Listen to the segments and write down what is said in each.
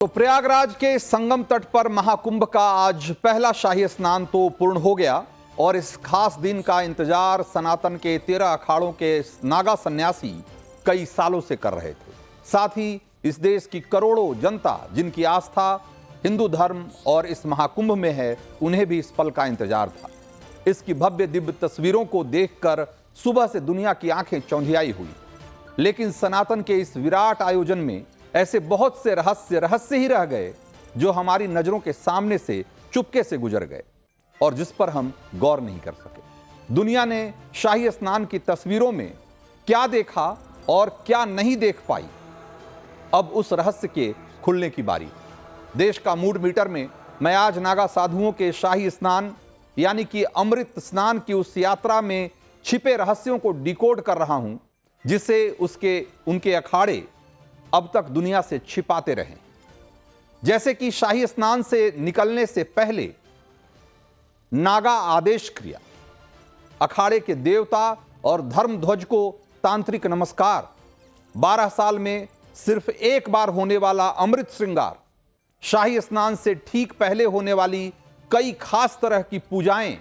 तो प्रयागराज के संगम तट पर महाकुंभ का आज पहला शाही स्नान तो पूर्ण हो गया और इस खास दिन का इंतजार सनातन के 13 अखाड़ों के नागा सन्यासी कई सालों से कर रहे थे। साथ ही इस देश की करोड़ों जनता जिनकी आस्था हिंदू धर्म और इस महाकुंभ में है, उन्हें भी इस पल का इंतजार था। इसकी भव्य दिव्य तस्वीरों को देखकर सुबह से दुनिया की आंखें चौंधियाई हुई। लेकिन सनातन के इस विराट आयोजन में ऐसे बहुत से रहस्य ही रह गए जो हमारी नजरों के सामने से चुपके से गुजर गए और जिस पर हम गौर नहीं कर सके। दुनिया ने शाही स्नान की तस्वीरों में क्या देखा और क्या नहीं देख पाई, अब उस रहस्य के खुलने की बारी। देश का मूड मीटर में मैं आज नागा साधुओं के शाही स्नान यानी कि अमृत स्नान की उस यात्रा में छिपे रहस्यों को डिकोड कर रहा हूं, जिसे उनके अखाड़े अब तक दुनिया से छिपाते रहे। जैसे कि शाही स्नान से निकलने से पहले नागा आदेश क्रिया, अखाड़े के देवता और धर्म ध्वज को तांत्रिक नमस्कार, 12 साल में सिर्फ एक बार होने वाला अमृत श्रृंगार, शाही स्नान से ठीक पहले होने वाली कई खास तरह की पूजाएं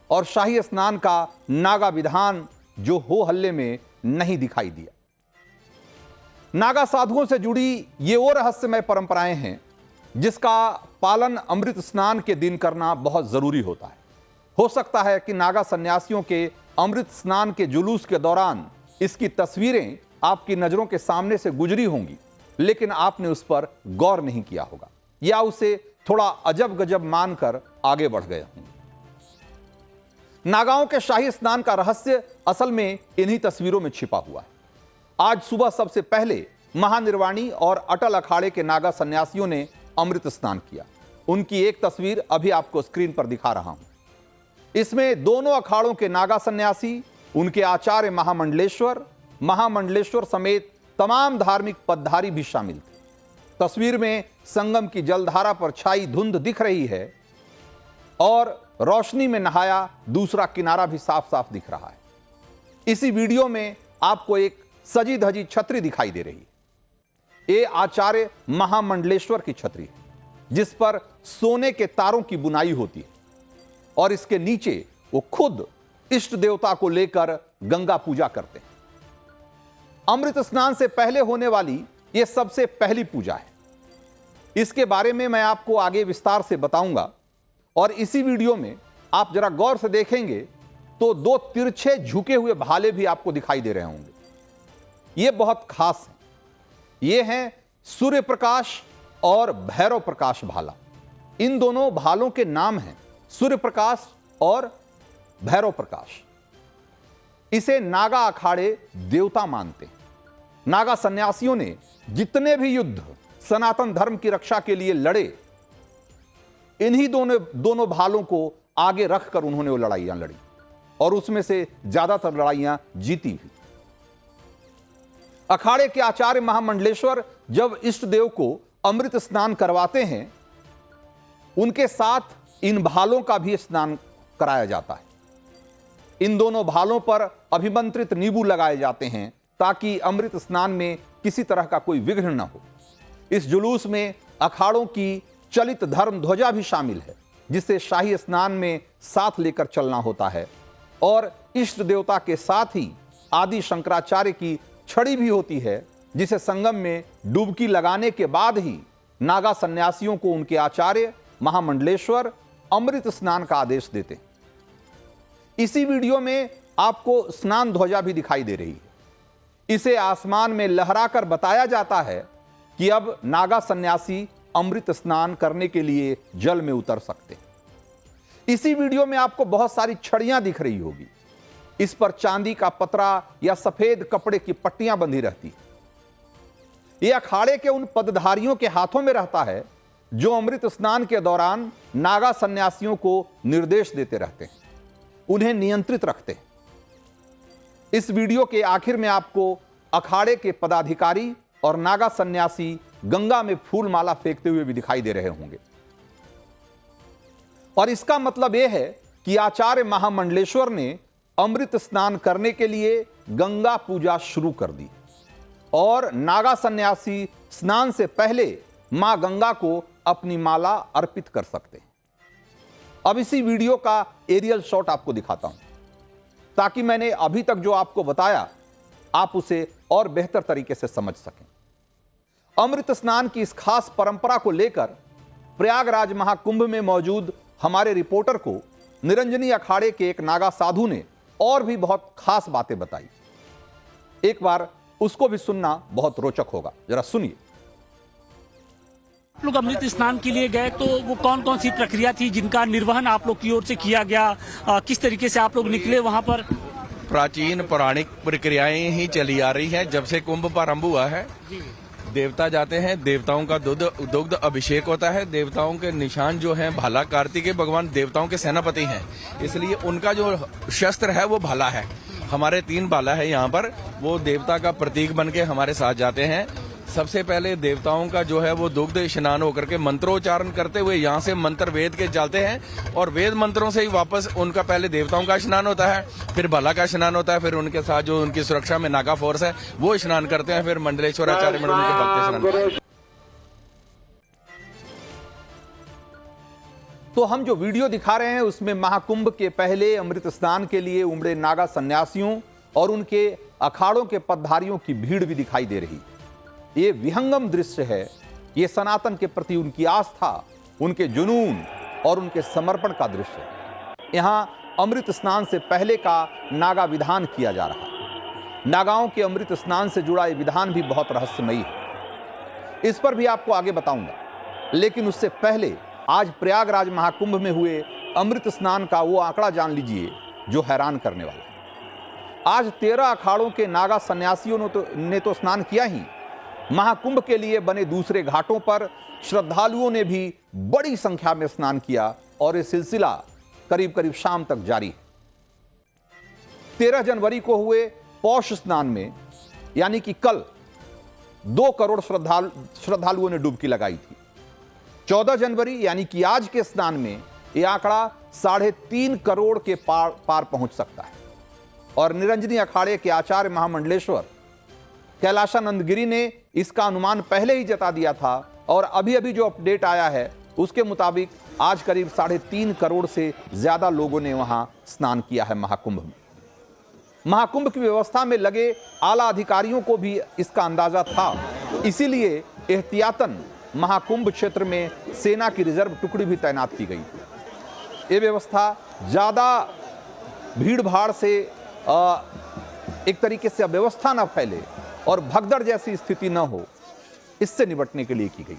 और शाही स्नान का नागा विधान जो हो हल्ले में नहीं दिखाई दिया। नागा साधुओं से जुड़ी ये वो रहस्यमय परंपराएं हैं जिसका पालन अमृत स्नान के दिन करना बहुत जरूरी होता है। हो सकता है कि नागा सन्यासियों के अमृत स्नान के जुलूस के दौरान इसकी तस्वीरें आपकी नजरों के सामने से गुजरी होंगी, लेकिन आपने उस पर गौर नहीं किया होगा या उसे थोड़ा अजब गजब मानकर आगे बढ़ गए होंगे। नागाओं के शाही स्नान का रहस्य असल में इन्हीं तस्वीरों में छिपा हुआ है। आज सुबह सबसे पहले महानिर्वाणी और अटल अखाड़े के नागा सन्यासियों ने अमृत स्नान किया। उनकी एक तस्वीर अभी आपको स्क्रीन पर दिखा रहा हूं। इसमें दोनों अखाड़ों के नागा सन्यासी, उनके आचार्य महामंडलेश्वर समेत तमाम धार्मिक पदधारी भी शामिल थे। तस्वीर में संगम की जलधारा पर छाई धुंध दिख रही है और रोशनी में नहाया दूसरा किनारा भी साफ साफ दिख रहा है। इसी वीडियो में आपको एक सजी धजी छतरी दिखाई दे रही है। ये आचार्य महामंडलेश्वर की छतरी है जिस पर सोने के तारों की बुनाई होती है और इसके नीचे वो खुद इष्ट देवता को लेकर गंगा पूजा करते हैं। अमृत स्नान से पहले होने वाली यह सबसे पहली पूजा है। इसके बारे में मैं आपको आगे विस्तार से बताऊंगा और इसी वीडियो में आप जरा गौर से देखेंगे तो 2 तिरछे झुके हुए भाले भी आपको दिखाई दे रहे होंगे। यह बहुत खास है। ये हैं सूर्य प्रकाश और भैरव प्रकाश भाला। इन दोनों भालों के नाम हैं सूर्य प्रकाश और भैरव प्रकाश। इसे नागा अखाड़े देवता मानते हैं। नागा सन्यासियों ने जितने भी युद्ध सनातन धर्म की रक्षा के लिए लड़े, इन्हीं दोनों भालों को आगे रखकर उन्होंने वो लड़ाइयां लड़ी और उसमें से ज्यादातर लड़ाइयां जीती भी। अखाड़े के आचार्य महामंडलेश्वर जब इष्ट देव को अमृत स्नान करवाते हैं, उनके साथ इन भालों का भी स्नान कराया जाता है। इन दोनों भालों पर अभिमंत्रित नींबू लगाए जाते हैं ताकि अमृत स्नान में किसी तरह का कोई विघ्न न हो। इस जुलूस में अखाड़ों की चलित धर्म ध्वजा भी शामिल है जिसे शाही स्नान में साथ लेकर चलना होता है और इष्ट देवता के साथ ही आदि शंकराचार्य की छड़ी भी होती है जिसे संगम में डुबकी लगाने के बाद ही नागा सन्यासियों को उनके आचार्य महामंडलेश्वर अमृत स्नान का आदेश देते हैं। इसी वीडियो में आपको स्नान ध्वजा भी दिखाई दे रही है। इसे आसमान में लहराकर बताया जाता है कि अब नागा सन्यासी अमृत स्नान करने के लिए जल में उतर सकते हैं। इसी वीडियो में आपको बहुत सारी छड़ियां दिख रही होगी। इस पर चांदी का पतरा या सफेद कपड़े की पट्टियां बंधी रहती। यह अखाड़े के उन पदधारियों के हाथों में रहता है जो अमृत स्नान के दौरान नागा सन्यासियों को निर्देश देते रहते हैं, उन्हें नियंत्रित रखते हैं। इस वीडियो के आखिर में आपको अखाड़े के पदाधिकारी और नागा सन्यासी गंगा में फूल माला फेंकते हुए भी दिखाई दे रहे होंगे और इसका मतलब यह है कि आचार्य महामंडलेश्वर ने अमृत स्नान करने के लिए गंगा पूजा शुरू कर दी और नागा सन्यासी स्नान से पहले मां गंगा को अपनी माला अर्पित कर सकते हैं। अब इसी वीडियो का एरियल शॉट आपको दिखाता हूं, ताकि मैंने अभी तक जो आपको बताया आप उसे और बेहतर तरीके से समझ सकें। अमृत स्नान की इस खास परंपरा को लेकर प्रयागराज महाकुंभ में मौजूद हमारे रिपोर्टर को निरंजनी अखाड़े के एक नागा साधु ने और भी बहुत खास बातें बताई। एक बार उसको भी सुनना बहुत रोचक होगा, जरा सुनिए। आप लोग अमृत स्नान के लिए गए तो वो कौन कौन सी प्रक्रिया थी जिनका निर्वहन आप लोग की ओर से किया गया, किस तरीके से आप लोग निकले वहां पर? प्राचीन पौराणिक प्रक्रियाएं ही चली आ रही हैं। जब से कुंभ प्रारंभ हुआ है, देवता जाते हैं, देवताओं का दुग्ध अभिषेक होता है। देवताओं के निशान जो हैं भाला, कार्तिकेय भगवान देवताओं के सेनापति हैं, इसलिए उनका जो शस्त्र है वो भाला है। हमारे 3 भाला है यहाँ पर, वो देवता का प्रतीक बन के हमारे साथ जाते हैं। सबसे पहले देवताओं का जो है वो दुग्ध स्नान होकर के मंत्रोच्चारण करते हुए यहाँ से मंत्र वेद के चलते हैं, और वेद मंत्रों से ही वापस उनका पहले देवताओं का स्नान होता है, फिर भला का स्नान होता है, फिर उनके साथ जो उनकी सुरक्षा में नागा फोर्स है वो स्नान करते हैं, फिर मंडलेश्वर आचार्य मंडल के भक्त स्नान करते हैं। तो हम जो वीडियो दिखा रहे हैं उसमें महाकुंभ के पहले अमृत स्नान के लिए उमड़े नागा सन्यासियों और उनके अखाड़ों के पदधारियों की भीड़ भी दिखाई दे रही। ये विहंगम दृश्य है। ये सनातन के प्रति उनकी आस्था, उनके जुनून और उनके समर्पण का दृश्य है। यहां अमृत स्नान से पहले का नागा विधान किया जा रहा है। नागाओं के अमृत स्नान से जुड़ा ये विधान भी बहुत रहस्यमयी है। इस पर भी आपको आगे बताऊंगा, लेकिन उससे पहले आज प्रयागराज महाकुंभ में हुए अमृत स्नान का वो आंकड़ा जान लीजिए जो हैरान करने वाला है। आज 13 अखाड़ों के नागा सन्यासियों ने तो स्नान किया ही, महाकुंभ के लिए बने दूसरे घाटों पर श्रद्धालुओं ने भी बड़ी संख्या में स्नान किया और यह सिलसिला करीब करीब शाम तक जारी है। 13 जनवरी को हुए पौष स्नान में, यानी कि कल, 2 करोड़ श्रद्धालुओं ने डुबकी लगाई थी। 14 जनवरी यानी कि आज के स्नान में यह आंकड़ा 3.5 करोड़ के पार पहुंच सकता है। और निरंजनी अखाड़े के आचार्य महामंडलेश्वर कैलाशानंद गिरी ने इसका अनुमान पहले ही जता दिया था, और अभी अभी जो अपडेट आया है उसके मुताबिक आज करीब 3.5 करोड़ से ज्यादा लोगों ने वहां स्नान किया है महाकुंभ में। महाकुंभ की व्यवस्था में लगे आला अधिकारियों को भी इसका अंदाजा था, इसीलिए एहतियातन महाकुंभ क्षेत्र में सेना की रिजर्व टुकड़ी भी तैनात की गई। ये व्यवस्था ज्यादा भीड़ भाड़ से एक तरीके से अव्यवस्था न फैले और भगदड़ जैसी स्थिति न हो, इससे निपटने के लिए की गई।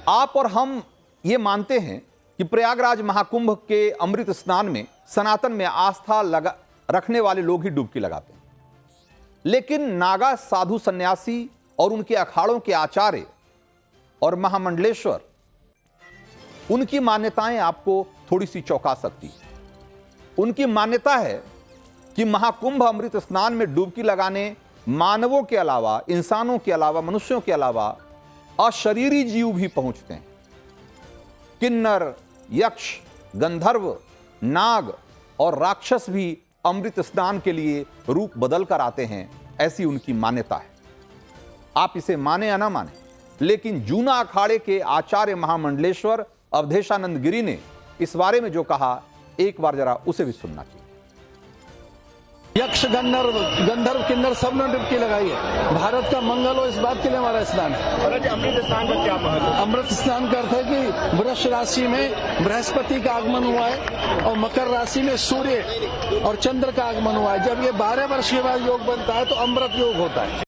आप और हम ये मानते हैं कि प्रयागराज महाकुंभ के अमृत स्नान में सनातन में आस्था रखने वाले लोग ही डुबकी लगाते हैं, लेकिन नागा साधु सन्यासी और उनके अखाड़ों के आचार्य और महामंडलेश्वर, उनकी मान्यताएं आपको थोड़ी सी चौंका सकती है। उनकी मान्यता है कि महाकुंभ अमृत स्नान में डुबकी लगाने मानवों के अलावा, इंसानों के अलावा, मनुष्यों के अलावा अशरीरी जीव भी पहुंचते हैं। किन्नर, यक्ष, गंधर्व, नाग और राक्षस भी अमृत स्नान के लिए रूप बदल कर आते हैं, ऐसी उनकी मान्यता है। आप इसे माने या ना माने, लेकिन जूना अखाड़े के आचार्य महामंडलेश्वर अवधेशानंद गिरी ने इस बारे में जो कहा, एक बार जरा उसे भी सुनना चाहिए। यक्ष, गंधर्व, किन्नर सब ने डुबकी लगाई है। भारत का मंगल हो, इस बात के लिए हमारा स्नान है। अमृत स्नान का क्या महत्व? अमृत स्नान का अर्थ है कि वृष राशि में बृहस्पति का आगमन हुआ है और मकर राशि में सूर्य और चंद्र का आगमन हुआ है। जब ये 12 वर्ष के बाद योग बनता है तो अमृत योग होता है।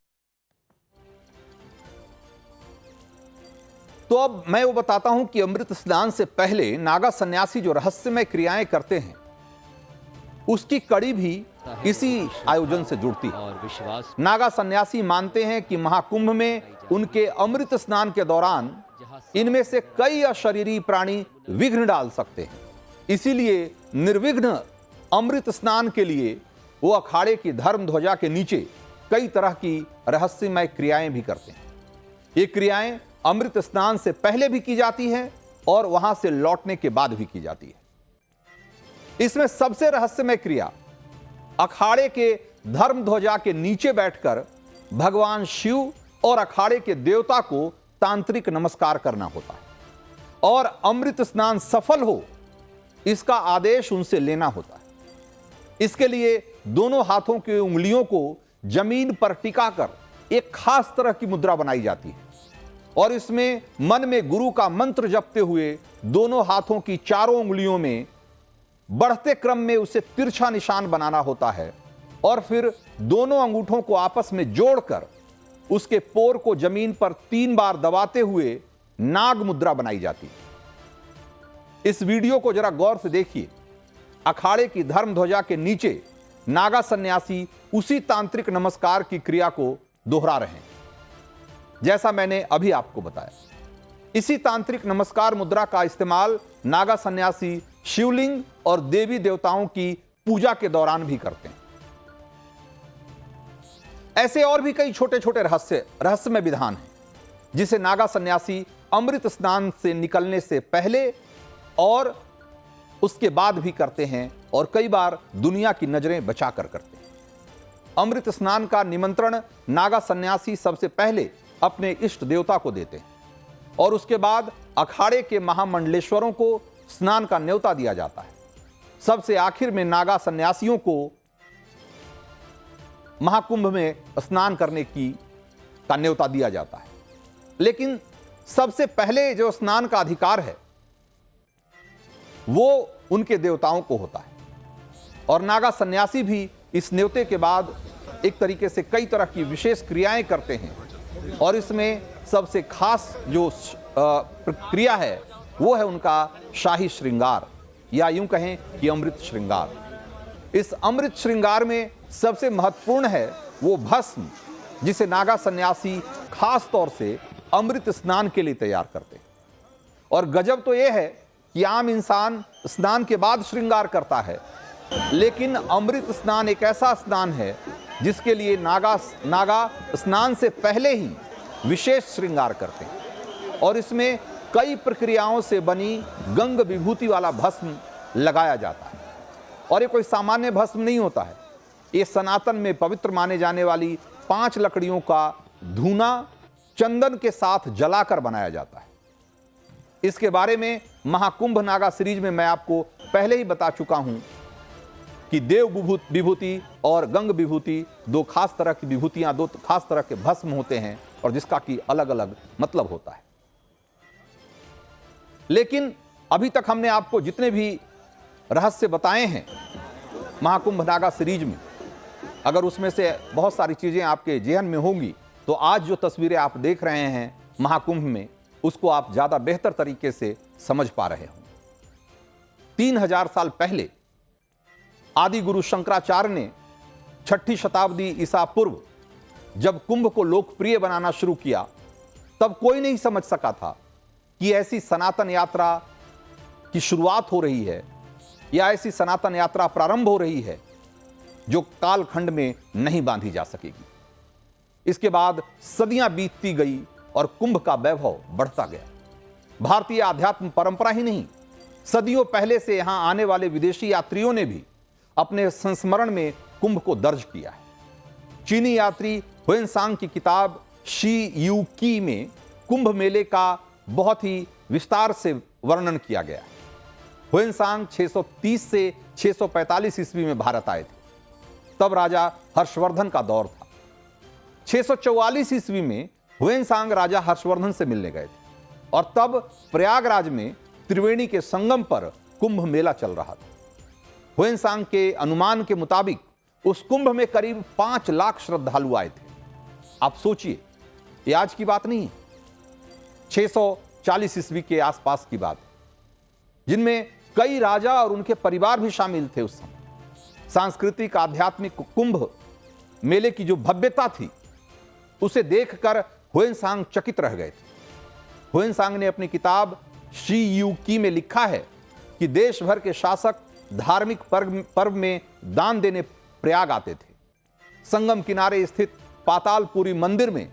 तो अब मैं वो बताता हूं कि अमृत स्नान से पहले नागा सन्यासी जो रहस्यमय क्रियाएं करते हैं, उसकी कड़ी भी इसी आयोजन से जुड़ती है। नागा सन्यासी मानते हैं कि महाकुंभ में उनके अमृत स्नान के दौरान इनमें से कई अशरीरी प्राणी विघ्न डाल सकते हैं, इसीलिए निर्विघ्न अमृत स्नान के लिए वो अखाड़े की धर्म ध्वजा के नीचे कई तरह की रहस्यमय क्रियाएं भी करते हैं। ये क्रियाएं अमृत स्नान से पहले भी की जाती हैं और वहां से लौटने के बाद भी की जाती है। इसमें सबसे रहस्यमय क्रिया अखाड़े के धर्म ध्वजा के नीचे बैठकर भगवान शिव और अखाड़े के देवता को तांत्रिक नमस्कार करना होता है और अमृत स्नान सफल हो इसका आदेश उनसे लेना होता है। इसके लिए दोनों हाथों की उंगलियों को जमीन पर टिकाकर एक खास तरह की मुद्रा बनाई जाती है और इसमें मन में गुरु का मंत्र जपते हुए दोनों हाथों की चारों उंगलियों में बढ़ते क्रम में उसे तिरछा निशान बनाना होता है और फिर दोनों अंगूठों को आपस में जोड़कर उसके पोर को जमीन पर 3 बार दबाते हुए नाग मुद्रा बनाई जाती है। इस वीडियो को जरा गौर से देखिए। अखाड़े की धर्म ध्वजा के नीचे नागा सन्यासी उसी तांत्रिक नमस्कार की क्रिया को दोहरा रहे हैं जैसा मैंने अभी आपको बताया। इसी तांत्रिक नमस्कार मुद्रा का इस्तेमाल नागा सन्यासी शिवलिंग और देवी देवताओं की पूजा के दौरान भी करते हैं। ऐसे और भी कई छोटे छोटे रहस्यमय विधान हैं जिसे नागा सन्यासी अमृत स्नान से निकलने से पहले और उसके बाद भी करते हैं और कई बार दुनिया की नजरें बचाकर करते हैं। अमृत स्नान का निमंत्रण नागा सन्यासी सबसे पहले अपने इष्ट देवता को देते हैं और उसके बाद अखाड़े के महामंडलेश्वरों को स्नान का न्योता दिया जाता है। सबसे आखिर में नागा सन्यासियों को महाकुंभ में स्नान करने का न्योता दिया जाता है। लेकिन सबसे पहले जो स्नान का अधिकार है वो उनके देवताओं को होता है और नागा सन्यासी भी इस न्योते के बाद एक तरीके से कई तरह की विशेष क्रियाएं करते हैं और इसमें सबसे खास जो प्रक्रिया है वो है उनका शाही श्रृंगार या यूं कहें कि अमृत श्रृंगार। इस अमृत श्रृंगार में सबसे महत्वपूर्ण है वो भस्म जिसे नागा सन्यासी खास तौर से अमृत स्नान के लिए तैयार करते हैं। और गजब तो यह है कि आम इंसान स्नान के बाद श्रृंगार करता है, लेकिन अमृत स्नान एक ऐसा स्नान है जिसके लिए नागा स्नान से पहले ही विशेष श्रृंगार करते हैं और इसमें कई प्रक्रियाओं से बनी गंग विभूति वाला भस्म लगाया जाता है। और ये कोई सामान्य भस्म नहीं होता है, ये सनातन में पवित्र माने जाने वाली 5 लकड़ियों का धूना चंदन के साथ जलाकर बनाया जाता है। इसके बारे में महाकुंभ नागा सीरीज में मैं आपको पहले ही बता चुका हूं कि देव विभूति और गंग विभूति 2 खास तरह की विभूतियां, 2 खास तरह के भस्म होते हैं और जिसका कि अलग अलग मतलब होता है। लेकिन अभी तक हमने आपको जितने भी रहस्य बताए हैं महाकुंभ नागा सीरीज में, अगर उसमें से बहुत सारी चीजें आपके जेहन में होंगी तो आज जो तस्वीरें आप देख रहे हैं महाकुंभ में उसको आप ज्यादा बेहतर तरीके से समझ पा रहे होंगे। 3000 साल पहले आदि गुरु शंकराचार्य ने 6ठी शताब्दी ईसा पूर्व जब कुंभ को लोकप्रिय बनाना शुरू किया तब कोई नहीं समझ सका था कि ऐसी सनातन यात्रा की शुरुआत हो रही है या ऐसी सनातन यात्रा प्रारंभ हो रही है जो कालखंड में नहीं बांधी जा सकेगी। इसके बाद सदियां बीतती गई और कुंभ का वैभव बढ़ता गया। भारतीय आध्यात्म परंपरा ही नहीं, सदियों पहले से यहां आने वाले विदेशी यात्रियों ने भी अपने संस्मरण में कुंभ को दर्ज किया है। चीनी यात्री हुएनसांग की किताब शी यू की में कुंभ मेले का बहुत ही विस्तार से वर्णन किया गया है। हुएनसांग 630 से 645 ईस्वी में भारत आए थे, तब राजा हर्षवर्धन का दौर था। 644 ईस्वी में हुएनसांग राजा हर्षवर्धन से मिलने गए थे और तब प्रयागराज में त्रिवेणी के संगम पर कुंभ मेला चल रहा था। हुएनसांग के अनुमान के मुताबिक उस कुंभ में करीब 5 लाख श्रद्धालु आए थे। आप सोचिए, ये आज की बात नहीं है, 640 ईस्वी के आसपास की बात, जिनमें कई राजा और उनके परिवार भी शामिल थे। उस समय सांस्कृतिक आध्यात्मिक कुंभ मेले की जो भव्यता थी उसे देखकर हुएनसांग चकित रह गए थे। हुएनसांग ने अपनी किताब शी यू की में लिखा है कि देश भर के शासक धार्मिक पर्व में दान देने प्रयाग आते थे। संगम किनारे स्थित पातालपुरी मंदिर में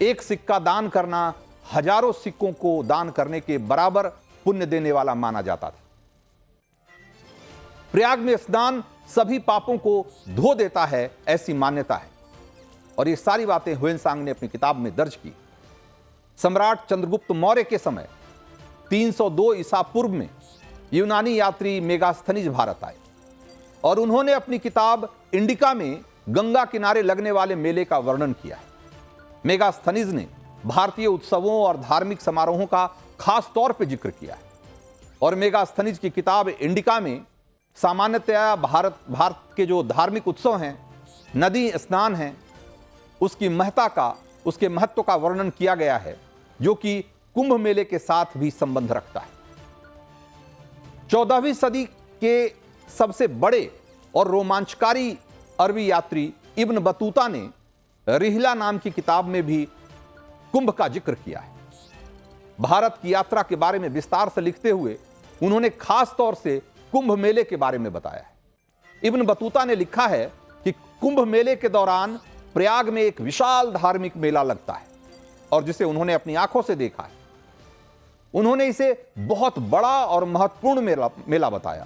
एक सिक्का दान करना हजारों सिक्कों को दान करने के बराबर पुण्य देने वाला माना जाता था। प्रयाग में स्नान सभी पापों को धो देता है, ऐसी मान्यता है। और ये सारी बातें ह्वेनसांग ने अपनी किताब में दर्ज की। सम्राट चंद्रगुप्त मौर्य के समय 302 ईसा पूर्व में यूनानी यात्री मेगास्थनीज भारत आए और उन्होंने अपनी किताब इंडिका में गंगा किनारे लगने वाले मेले का वर्णन किया है। मेगास्थनीज ने भारतीय उत्सवों और धार्मिक समारोहों का खास तौर पर जिक्र किया है और मेगास्थनीज की किताब इंडिका में सामान्यतया भारत के जो धार्मिक उत्सव हैं, नदी स्नान हैं, उसके महत्व का वर्णन किया गया है, जो कि कुंभ मेले के साथ भी संबंध रखता है। 14वीं सदी के सबसे बड़े और रोमांचकारी अरबी यात्री इब्न बतूता ने रिहला नाम की किताब में भी कुंभ का जिक्र किया है। भारत की यात्रा के बारे में विस्तार से लिखते हुए उन्होंने खास तौर से कुंभ मेले के बारे में बताया है। इब्न बतूता ने लिखा है कि कुंभ मेले के दौरान प्रयाग में एक विशाल धार्मिक मेला लगता है और जिसे उन्होंने अपनी आंखों से देखा है। उन्होंने इसे बहुत बड़ा और महत्वपूर्ण मेला बताया,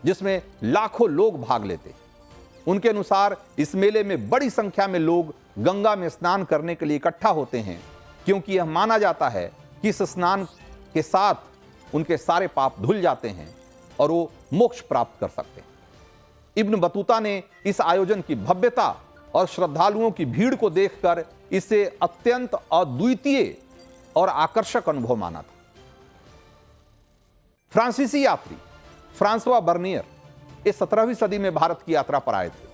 जिसमें लाखों लोग भाग लेते हैं। उनके अनुसार इस मेले में बड़ी संख्या में लोग गंगा में स्नान करने के लिए इकट्ठा होते हैं, क्योंकि यह माना जाता है कि इस स्नान के साथ उनके सारे पाप धुल जाते हैं और वो मोक्ष प्राप्त कर सकते हैं। इब्न बतूता ने इस आयोजन की भव्यता और श्रद्धालुओं की भीड़ को देखकर इसे अत्यंत अद्वितीय और आकर्षक अनुभव माना था। फ्रांसीसी यात्री फ्रांसवा बर्नियर इस 17वीं सदी में भारत की यात्रा पर आए थे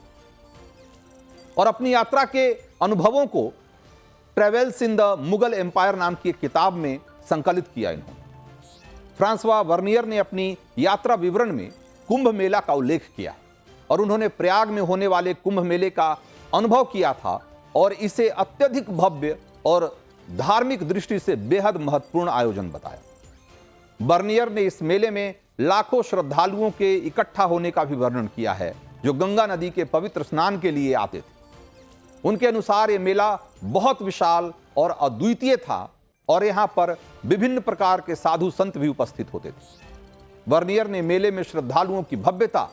और अपनी यात्रा के अनुभवों को travels in the Mughal empire नाम की एक किताब में संकलित किया इन्होंने। फ्रांसवा बर्नियर ने अपनी यात्रा विवरण में कुंभ मेला का उल्लेख किया है और उन्होंने प्रयाग में होने वाले कुंभ मेले का अनुभव किया था और इसे अत्यधिक भव्य और धार्मिक दृष्टि से बेहद महत्वपूर्ण आयोजन बताया। बर्नियर ने इस मेले में लाखों श्रद्धालुओं के इकट्ठा होने का भी वर्णन किया है, जो गंगा नदी के पवित्र स्नान के लिए आते थे। उनके अनुसार यह मेला बहुत विशाल और अद्वितीय था और यहां पर विभिन्न प्रकार के साधु संत भी उपस्थित होते थे। बर्नियर ने मेले में श्रद्धालुओं की भव्यता,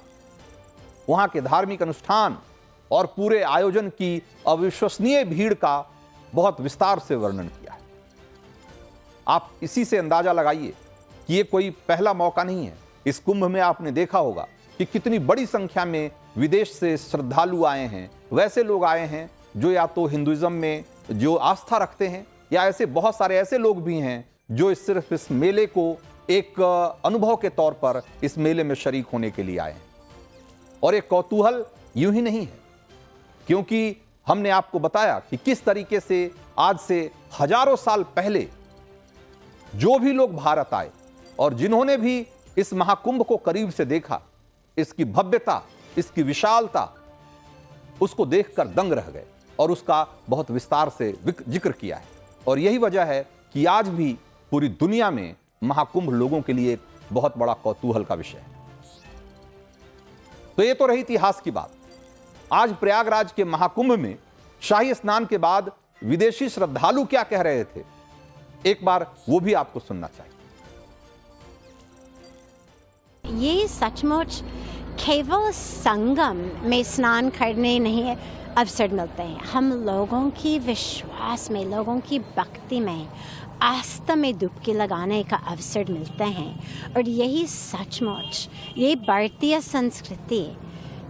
वहां के धार्मिक अनुष्ठान और पूरे आयोजन की अविश्वसनीय भीड़ का बहुत विस्तार से वर्णन किया है। आप इसी से अंदाजा लगाइए कि ये कोई पहला मौका नहीं है। इस कुंभ में आपने देखा होगा कि कितनी बड़ी संख्या में विदेश से श्रद्धालु आए हैं। वैसे लोग आए हैं जो या तो हिंदुइज्म में जो आस्था रखते हैं, या ऐसे बहुत सारे ऐसे लोग भी हैं जो सिर्फ इस मेले को एक अनुभव के तौर पर इस मेले में शरीक होने के लिए आए हैं। और एक कौतूहल यूं ही नहीं है, क्योंकि हमने आपको बताया कि किस तरीके से आज से हजारों साल पहले जो भी लोग भारत आए और जिन्होंने भी इस महाकुंभ को करीब से देखा, इसकी भव्यता, इसकी विशालता, उसको देखकर दंग रह गए और उसका बहुत विस्तार से जिक्र किया है। और यही वजह है कि आज भी पूरी दुनिया में महाकुंभ लोगों के लिए एक बहुत बड़ा कौतूहल का विषय है। तो ये तो रही इतिहास की बात। आज प्रयागराज के महाकुंभ में शाही स्नान के बाद विदेशी श्रद्धालु क्या कह रहे थे, एक बार वो भी आपको सुनना चाहिए। ये सचमुच केवल संगम में स्नान करने नहीं अवसर मिलते हैं, हम लोगों की विश्वास में, लोगों की भक्ति में, आस्था में डुबकी लगाने का अवसर मिलते हैं। और यही सचमुच ये भारतीय संस्कृति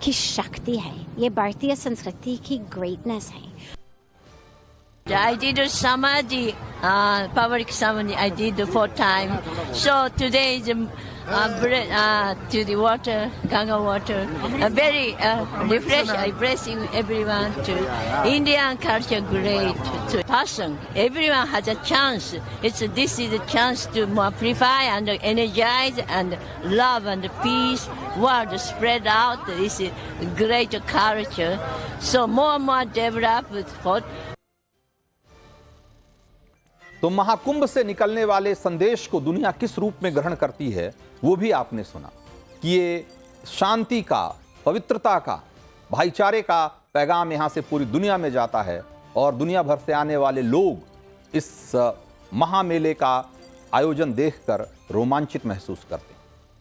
की शक्ति है, ये भारतीय संस्कृति की ग्रेटनेस है। I did Samadhi, public Samadhi, I did 4 times. So today is to the water, Ganga water, very refreshing, blessing everyone to Indian culture great to person. Everyone has a chance. This is a chance to more purify and energize and love and peace. World spread out. This is great culture. So more and more develop for. तो महाकुंभ से निकलने वाले संदेश को दुनिया किस रूप में ग्रहण करती है वो भी आपने सुना कि ये शांति का, पवित्रता का, भाईचारे का पैगाम यहाँ से पूरी दुनिया में जाता है और दुनिया भर से आने वाले लोग इस महामेले का आयोजन देखकर रोमांचित महसूस करते हैं।